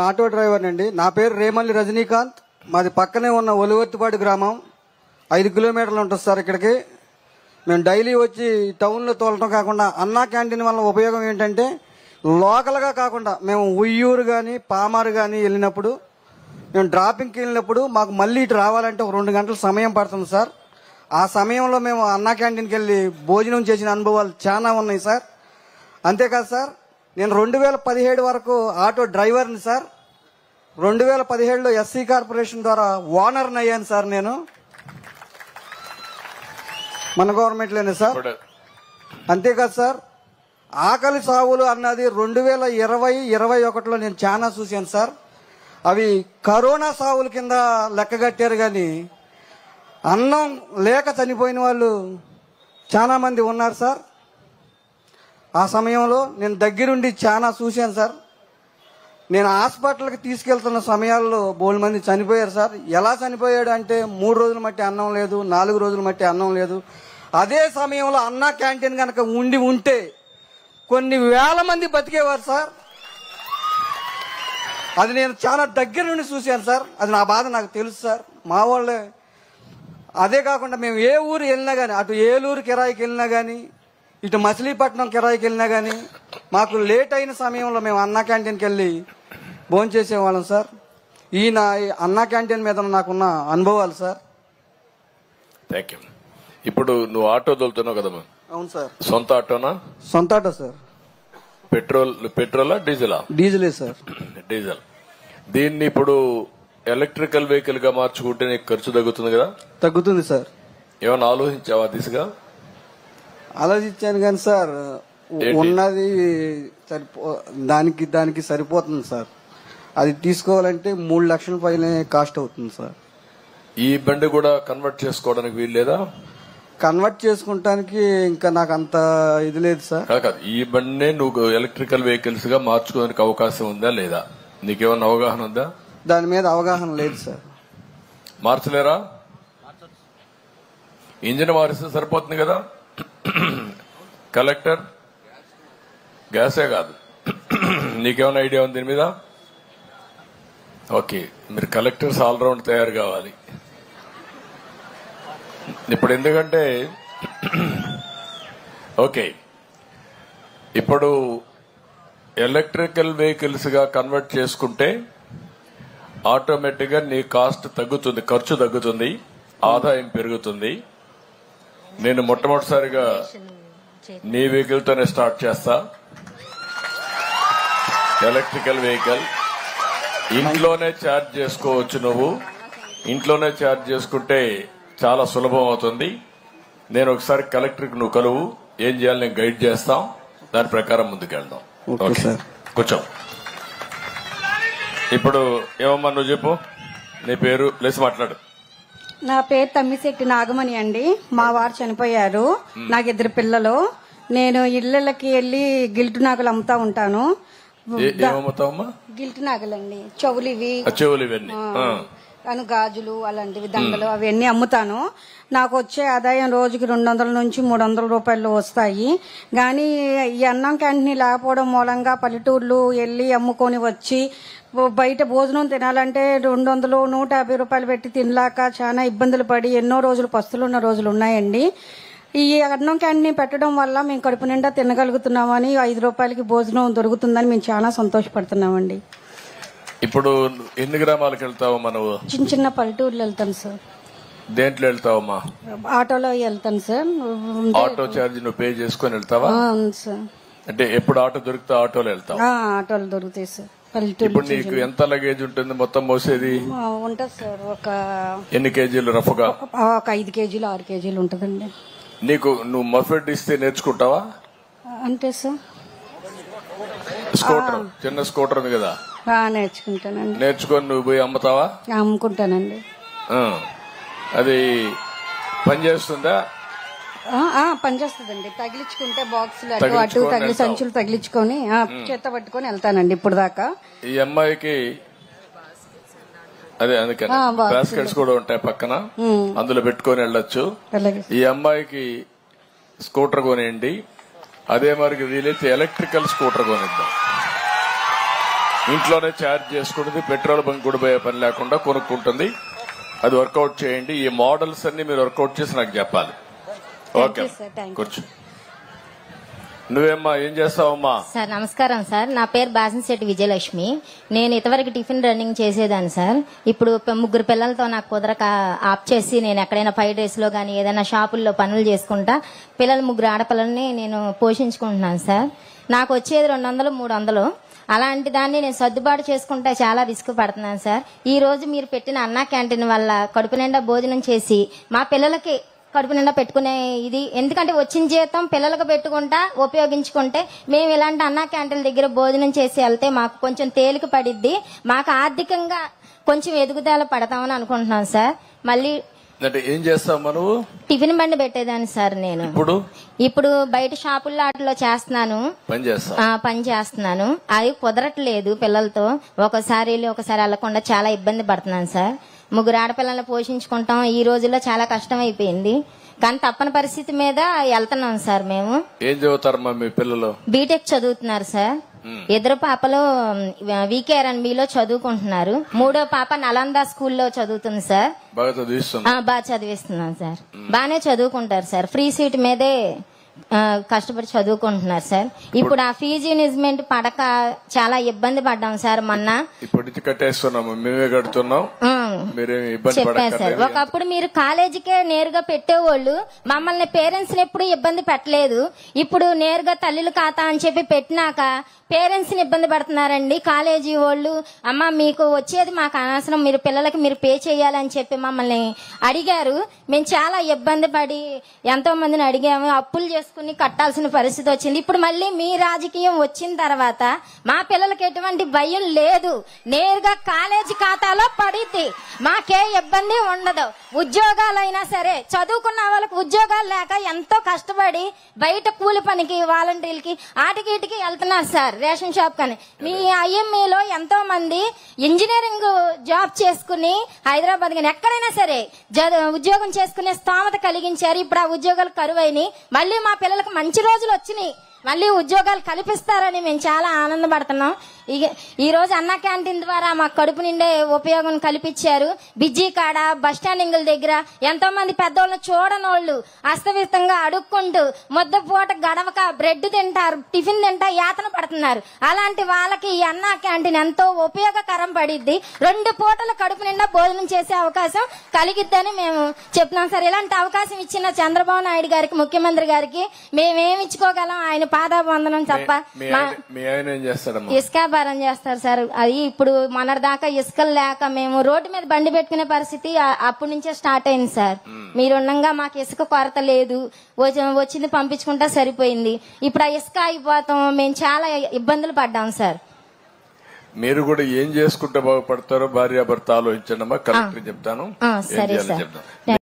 Auto driver అండి. నా పేరు రేమల్లి రజనీకాంత్. మాది పక్కనే ఉన్న ఒలివర్తిపాడు గ్రామం. 5 కిలోమీటర్లు ఉంటుంది సార్ ఇక్కడికి. మేము డైలీ వచ్చి టౌన్లో తోలటం కాకుండా అన్నా క్యాంటీన్ వల్ల ఉపయోగం ఏంటంటే లోకల్గా కాకుండా మేము ఉయ్యూరు కానీ పామారు కానీ వెళ్ళినప్పుడు మేము డ్రాపింగ్కి వెళ్ళినప్పుడు మాకు మళ్ళీ ఇటు రావాలంటే ఒక 2 గంటల సమయం పడుతుంది సార్. ఆ సమయంలో మేము అన్నా క్యాంటీన్కి వెళ్ళి భోజనం చేసిన అనుభవాలు చాలా ఉన్నాయి సార్. అంతేకాదు సార్, నేను 2017 వరకు ఆటో డ్రైవర్ని సార్. 2017లో ఎస్సీ కార్పొరేషన్ ద్వారా ఓనర్ని అయ్యాను సార్. నేను మన గవర్నమెంట్లోనే సార్. అంతేకాదు సార్, ఆకలి సావులు అన్నది 2020-21లో నేను చాలా చూశాను సార్. అవి కరోనా సావుల కింద లెక్కగట్టారు కానీ అన్నం లేక చనిపోయిన వాళ్ళు చాలా మంది ఉన్నారు సార్. ఆ సమయంలో నేను దగ్గరుండి చాలా చూశాను సార్. నేను హాస్పిటల్కి తీసుకెళ్తున్న సమయాల్లో బోల్ మంది చనిపోయారు సార్. ఎలా చనిపోయాడు అంటే 3 రోజుల మట్టి అన్నం లేదు, 4 రోజుల మట్టి అన్నం లేదు. అదే సమయంలో అన్నా క్యాంటీన్ కనుక ఉంటే కొన్ని వేల మంది బతికేవారు సార్. అది నేను చాలా దగ్గర నుండి చూశాను సార్. అది నా బాధ నాకు తెలుసు సార్. మా వాళ్ళే. అదే కాకుండా మేము ఏ ఊరు వెళ్ళినా కానీ, అటు ఏలూరు కిరాయికి వెళ్ళినా కానీ, ఇటు మచిలీపట్నం కిరాయికి వెళ్ళినా కానీ మాకు లేట్ అయిన సమయంలో మేము అన్నా క్యాంటీన్కి వెళ్ళి భోంచేసేవాళ్ళం సార్. ఈ నా అన్నా క్యాంటీన్ మీద నాకున్న అనుభవాలు సార్. Thank you. ఇప్పుడు నువ్వు ఆటో తోలుతున్నావు కదమ్మా? అవును సార్. సొంత ఆటోనా? సొంత ఆటో సార్. పెట్రోలా డీజిలా? డీజిలే సార్. డీజిల్. దీన్ని ఇప్పుడు ఎలక్ట్రికల్ వెహికల్ గా మార్చుకుంటే నీకు ఖర్చు తగ్గుతుంది కదా? తగ్గుతుంది సార్. ఏమైనా ఆలోచించావా దిశగా? ఆలోచించాను కానీ సార్, ఉన్నది దానికి సరిపోతుంది సార్. అది తీసుకోవాలంటే 3 లక్షల పైన కాస్ట్ అవుతుంది సార్. ఈ బండి కూడా కన్వర్ట్ చేసుకోవడానికి వీలు లేదా? కన్వర్ట్ చేసుకుంటానికి ఇంకా నాకు అంత ఇది లేదు సార్. కాదు, ఈ బండినే నువ్వు ఎలక్ట్రికల్ వెహికల్స్ గా మార్చుకోవడానికి అవకాశం ఉందా లేదా? నీకేమన్నా అవగాహన ఉందా? దాని మీద అవగాహన లేదు సార్. మార్చలేరా? ఇంజిన్ మారిస్తే సరిపోతుంది కదా. కలెక్టర్ గ్యాసే కాదు, నీకేమైనా ఐడియా ఉంది దీని మీద? ఓకే, మీరు కలెక్టర్స్ ఆల్రౌండ్ తయారు కావాలి ఇప్పుడు. ఎందుకంటే ఓకే, ఇప్పుడు ఎలక్ట్రికల్ వెహికల్స్ గా కన్వర్ట్ చేసుకుంటే ఆటోమేటిక్ గా నీ కాస్ట్ తగ్గుతుంది, ఖర్చు తగ్గుతుంది, ఆదాయం పెరుగుతుంది. నేను మొట్టమొదటిసారిగా నీ వెహికల్ తోనే స్టార్ట్ చేస్తా. ఎలక్ట్రికల్ వెహికల్ ఇంట్లోనే ఛార్జ్ చేసుకోవచ్చు. నువ్వు ఇంట్లోనే ఛార్జ్ చేసుకుంటే చాలా సులభం అవుతుంది. నేను ఒకసారి కలెక్టర్కి నువ్వు కలువు, ఏం చేయాలి నేను గైడ్ చేస్తాం, దాని ప్రకారం ముందుకెళ్దాం. కూర్చో. ఇప్పుడు ఏమమ్మా నువ్వు చెప్పు, నీ పేరు లేసి మాట్లాడు. నా పేరు తమ్మిశెట్టి నాగమణి అండి. మా వారు చనిపోయారు. నాకు 2 పిల్లలు. నేను ఇళ్లకి వెళ్లి గిల్టు నాగలు అమ్ముతా ఉంటాను. ఏమమ్ముతావమ్మా? గిల్టు నాగలండి, చెవులివి, గాజులు అలాంటివి, దండలు అవన్నీ అమ్ముతాను. నాకు వచ్చే ఆదాయం రోజుకి 200 నుంచి 300 రూపాయలు వస్తాయి. కానీ ఈ అన్నం క్యాంటీన్ లేకపోవడం మూలంగా పల్లెటూర్లు వెళ్ళి అమ్ముకొని వచ్చి బయట భోజనం తినాలంటే 200, 150 రూపాయలు పెట్టి తినలాక చాలా ఇబ్బందులు పడి ఎన్నో రోజులు పస్తులు ఉన్న రోజులు ఉన్నాయండి. ఈ అన్నం క్యాంటీన్ పెట్టడం వల్ల మేము కడుపు నిండా తినగలుగుతున్నామని, 5 రూపాయలకి భోజనం దొరుకుతుందని మేము చాలా సంతోషపడుతున్నామండి. ఇప్పుడు ఎన్ని గ్రామాలకు వెళ్తావమ్మా నువ్వు? చిన్న చిన్న పల్లెటూర్లు వెళ్తాను సార్. దేంట్లో వెళ్తావమ్మా? ఆటోలో వెళ్తాను సార్. ఆటో ఛార్జ్ నువ్వు పే చేసుకుని వెళ్తావా? అవును సార్. అంటే ఎప్పుడు ఆటో దొరికితే ఆటోలో వెళ్తావు? ఆటోలు దొరుకుతాయి సార్. ఇప్పుడు నీకు ఎంత లగేజ్ ఉంటుంది మొత్తం మోసేది? ఉంటుంది సార్. ఒక ఎన్ని కేజీలు రఫ్గా? ఒక 5 కేజీలు 6 కేజీలు ఉంటుందండి. నువ్వు మఫెడ్ ఇస్తే నేర్చుకుంటావా? అంటే సార్ స్కూటర్, చిన్న స్కూటర్ ఉంది కదా, నేర్చుకుంటానండి. నేర్చుకొని నువ్వు పోయి అమ్ముతావా? అమ్ముకుంటానండి. అది పనిచేస్తుందా? పనిచేస్తుందండి. తగిలించుకుంటే బాక్సులు అటు తగిలి సంచులు తగిలించుకొని చేత పట్టుకొని వెళ్తానండి ఇప్పుడు దాకా. ఈ అమ్మాయికి అదే అందుకని బాస్కెట్స్ కూడా ఉంటాయి పక్కన, అందులో పెట్టుకొని వెళ్ళొచ్చు. ఈ అమ్మాయికి స్కూటర్ కొనేయండి, అదే మరి వీలైతే ఎలక్ట్రికల్ స్కూటర్ కొనిద్దాం. ఇంట్లోనే ఛార్జ్ చేసుకుంటుంది, పెట్రోల్ బంక్ కూడా పోయే పని లేకుండా కొనుక్కుంటుంది. అది వర్కౌట్ చేయండి. ఈ మోడల్స్ అన్ని మీరు వర్కౌట్ చేసి నాకు చెప్పాలి. ఓకే, కూర్చో. నువ్వేమ్మా ఏం చేస్తావమ్మా? సార్ నమస్కారం సార్, నా పేరు బాసంశెట్టి విజయలక్ష్మి. నేను ఇంతవరకు టిఫిన్ రన్నింగ్ చేసేదాన్ని సార్. ఇప్పుడు 3 పిల్లలతో నాకు కుదరక ఆప్ చేసి నేను ఎక్కడైనా 5 days లో కానీ ఏదైనా షాపుల్లో పనులు చేసుకుంటా పిల్లలు 3 ఆడపిల్లల్ని నేను పోషించుకుంటున్నాను సార్. నాకు వచ్చేది 200, 300. అలాంటి దాన్ని నేను సర్దుబాటు చేసుకుంటే చాలా రిస్క్ పడుతున్నాను సార్. ఈ రోజు మీరు పెట్టిన అన్నా క్యాంటీన్ వల్ల కడుపు నిండా భోజనం చేసి మా పిల్లలకి కడుపు నిండా పెట్టుకునే ఇది, ఎందుకంటే వచ్చిన జీతం పిల్లలకు పెట్టుకుంటా ఉపయోగించుకుంటే మేము ఇలాంటి అన్నా క్యాంటీన్ల దగ్గర భోజనం చేసి వెళ్తే మాకు కొంచెం తేలిక పడిద్ది, మాకు ఆర్థికంగా కొంచెం ఎదుగుదల పడతామని అనుకుంటున్నాం సార్. మళ్ళీ ఏం చేస్తావు నువ్వు? టిఫిన్ బండి పెట్టేదాన్ని సార్. నేను ఇప్పుడు బయట షాపుల్లో వాటిలో చేస్తున్నాను, పని చేస్తున్నాను. అది కుదరట్లేదు పిల్లలతో. ఒకసారి వెళ్ళి ఒకసారి వెళ్లకుండా చాలా ఇబ్బంది పడుతున్నాను సార్. 3 ఆడపిల్లల్ని పోషించుకుంటాం ఈ రోజుల్లో చాలా కష్టం అయిపోయింది. కానీ తప్పని పరిస్థితి మీద వెళ్తున్నాం సార్. మేము ఏం చదువుతారమ్మా మీ పిల్లలు? బీటెక్ చదువుతున్నారు సార్. 2 పాపలు VKRNBలో చదువుకుంటున్నారు. 3వ పాప నలంద స్కూల్లో చదువుతుంది సార్. బాగా చదివిస్తున్నాం సార్. బాగానే చదువుకుంటారు సార్. ఫ్రీ సీట్ మీదే కష్టపడి చదువుకుంటున్నారు సార్. ఇప్పుడు ఆ ఫీజు ఇన్వెస్ట్మెంట్ పడక చాలా ఇబ్బంది పడ్డాం సార్. మొన్న మేమే కడుతున్నాం. చెప్పారు సార్. ఒకప్పుడు మీరు కాలేజీకే నేరుగా పెట్టేవాళ్ళు, మమ్మల్ని పేరెంట్స్ ని ఎప్పుడు ఇబ్బంది పెట్టలేదు. ఇప్పుడు నేరుగా తల్లుల ఖాతా అని చెప్పి పెట్టినాక పేరెంట్స్ ని ఇబ్బంది పడుతున్నారండి కాలేజీ వాళ్ళు. అమ్మ మీకు వచ్చేది మాకు అనవసరం, మీరు పిల్లలకి మీరు పే చేయాలని చెప్పి మమ్మల్ని అడిగారు. మేము చాలా ఇబ్బంది పడి ఎంతో మందిని అడిగాము, అప్పులు చేసుకుని కట్టాల్సిన పరిస్థితి వచ్చింది. ఇప్పుడు మళ్ళీ మీ రాజకీయం వచ్చిన తర్వాత మా పిల్లలకి ఎటువంటి భయం లేదు, నేరుగా కాలేజీ ఖాతాలో పడిద్ది, మాకే ఇబ్బంది ఉండదు. ఉద్యోగాలైనా సరే చదువుకున్న వాళ్ళకి ఉద్యోగాలు లేక ఎంతో కష్టపడి బయట కూలి పనికి వాలంటీర్లకి ఆటికి వెళ్తున్నారు సార్, రేషన్ షాప్ కానీ. మీ IMEలో ఎంతో మంది ఇంజనీరింగ్ జాబ్ చేసుకుని హైదరాబాద్ కానీ ఎక్కడైనా సరే ఉద్యోగం చేసుకునే స్తోమత కలిగించారు. ఇప్పుడు ఆ ఉద్యోగాలు కరువైనాయి. మళ్ళీ మా పిల్లలకు మంచి రోజులు వచ్చినాయి, మళ్ళీ ఉద్యోగాలు కల్పిస్తారని మేము చాలా ఆనందపడుతున్నాం. ఈ రోజు అన్నా క్యాంటీన్ ద్వారా మాకు కడుపు నిండే ఉపయోగం కల్పించారు. బిజీ కాడ బస్టాండింగ్ల దగ్గర ఎంతో మంది పెద్దోళ్ళు చూడనోళ్ళు అస్తవ్యస్తంగా అడుక్కుంటూ ముద్ద పూట గడవక బ్రెడ్ తింటారు, టిఫిన్ తింటా యాతన పడుతున్నారు. అలాంటి వాళ్ళకి ఈ అన్నా క్యాంటీన్ ఎంతో ఉపయోగకరం పడిద్ది. 2 పూటలు కడుపు నిండా భోజనం చేసే అవకాశం కలిగిద్దని మేము చెప్తున్నాం సార్. ఇలాంటి అవకాశం ఇచ్చిన చంద్రబాబు నాయుడు గారికి, ముఖ్యమంత్రి గారికి మేమేమి ఇచ్చుకోగలం? ఆయన పాదాబంధనం తప్ప. ఇసుక వ్యాపారం చేస్తారు సార్. అది ఇప్పుడు మొన్నటిదాకా ఇసుకలు లేక మేము రోడ్డు మీద బండి పెట్టుకునే పరిస్థితి అప్పటి నుంచే స్టార్ట్ అయింది సార్. మీరుండగా మాకు ఇసుక కొరత లేదు, వచ్చింది పంపించుకుంటా సరిపోయింది. ఇప్పుడు ఆ ఇసుక అయిపోతాం, మేము చాలా ఇబ్బందులు పడ్డాం సార్. మీరు కూడా ఏం చేసుకుంటే బాగుపడతారో భార్యాభర్త ఆలోచించండి. కలెక్టర్ చెప్తాను. సరే సార్.